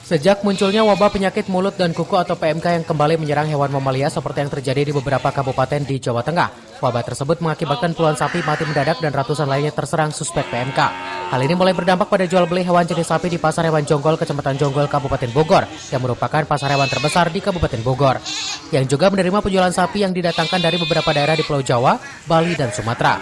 Sejak munculnya wabah penyakit mulut dan kuku atau PMK yang kembali menyerang hewan mamalia seperti yang terjadi di beberapa kabupaten di Jawa Tengah, wabah tersebut mengakibatkan puluhan sapi mati mendadak dan ratusan lainnya terserang suspek PMK. Hal ini mulai berdampak pada jual beli hewan jenis sapi di Pasar Hewan Jonggol, Kecamatan Jonggol, Kabupaten Bogor, yang merupakan pasar hewan terbesar di Kabupaten Bogor, yang juga menerima penjualan sapi yang didatangkan dari beberapa daerah di Pulau Jawa, Bali, dan Sumatera.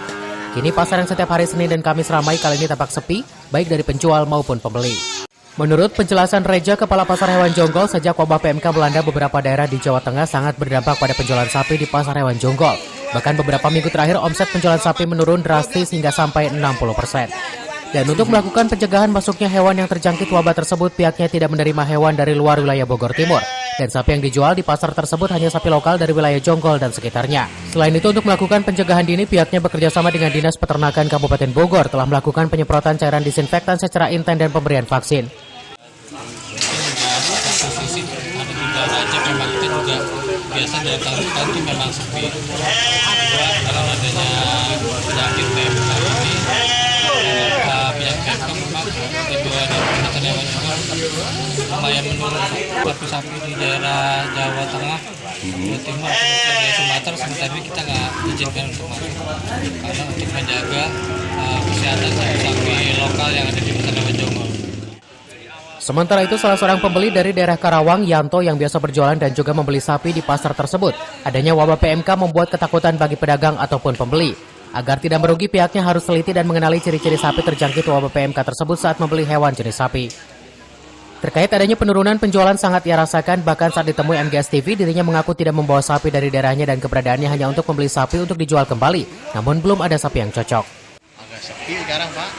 Kini pasar yang setiap hari Senin dan Kamis ramai kali ini tampak sepi, baik dari penjual maupun pembeli. Menurut penjelasan Reja, Kepala Pasar Hewan Jonggol, sejak wabah PMK melanda beberapa daerah di Jawa Tengah sangat berdampak pada penjualan sapi di Pasar Hewan Jonggol. Bahkan beberapa minggu terakhir omset penjualan sapi menurun drastis hingga sampai 60%. Dan untuk melakukan pencegahan masuknya hewan yang terjangkit wabah tersebut, pihaknya tidak menerima hewan dari luar wilayah Bogor Timur. Dan sapi yang dijual di pasar tersebut hanya sapi lokal dari wilayah Jonggol dan sekitarnya. Selain itu, untuk melakukan pencegahan dini, pihaknya bekerjasama dengan Dinas Peternakan Kabupaten Bogor telah melakukan penyemprotan cairan disinfektan secara inten dan pemberian vaksin. Sisi ada juga aja memang kita juga biasa dari tahun ke tahun itu memang sepi. Kalau adanya penyakit PMK ini, penyakit PMK memang kedua dari peternakan hewan juga lumayan menurun. Sapi-sapi di daerah Jawa Tengah, Jawa Timur, atau di Sumatera sementara ini kita nggak izinkan untuk masuk karena untuk menjaga kesehatan sapi-sapi lokal yang ada di Pasar Hewan Jonggol. Sementara itu, salah seorang pembeli dari daerah Karawang, Yanto, yang biasa berjualan dan juga membeli sapi di pasar tersebut, adanya wabah PMK membuat ketakutan bagi pedagang ataupun pembeli. Agar tidak merugi, pihaknya harus teliti dan mengenali ciri-ciri sapi terjangkit wabah PMK tersebut saat membeli hewan jenis sapi. Terkait adanya penurunan penjualan sangat ia rasakan, bahkan saat ditemui MGS TV, dirinya mengaku tidak membawa sapi dari daerahnya dan keberadaannya hanya untuk membeli sapi untuk dijual kembali, namun belum ada sapi yang cocok. Agak sepi sekarang, Pak.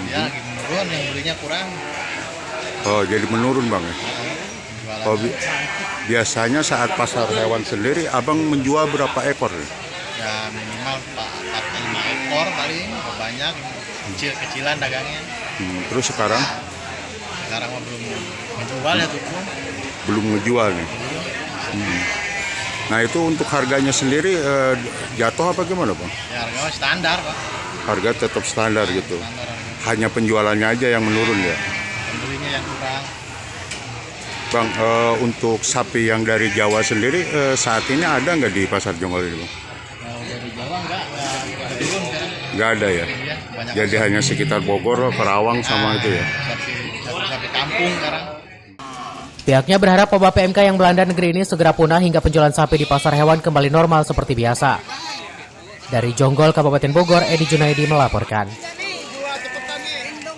Ya, lagi menurun, yang belinya kurang. Oh, jadi menurun Bang ya? Oh, biasanya saat pasar hewan sendiri, Abang menjual berapa ekor? Ya minimal 4-5 ekor paling, banyak, kecil-kecilan dagangnya. Terus sekarang? Sekarang mah belum menjual ya tuh. Belum menjual nih. Nah itu untuk harganya sendiri jatuh apa gimana Bang? Ya harganya standar Pak. Harga tetap standar gitu? Standar. Hanya penjualannya aja yang menurun ya? Pembelinya yang kurang. Bang, untuk sapi yang dari Jawa sendiri saat ini ada nggak di Pasar Jonggol ini Bang? Dari Jawa enggak turun sekarang. Nggak ada ya? Iya, banyak Jadi hanya sekitar Bogor, Karawang sama itu ya? Sapi kampung sekarang. Pihaknya berharap wabah PMK yang melanda negeri ini segera punah hingga penjualan sapi di pasar hewan kembali normal seperti biasa. Dari Jonggol, Kabupaten Bogor, Edi Junaidi melaporkan.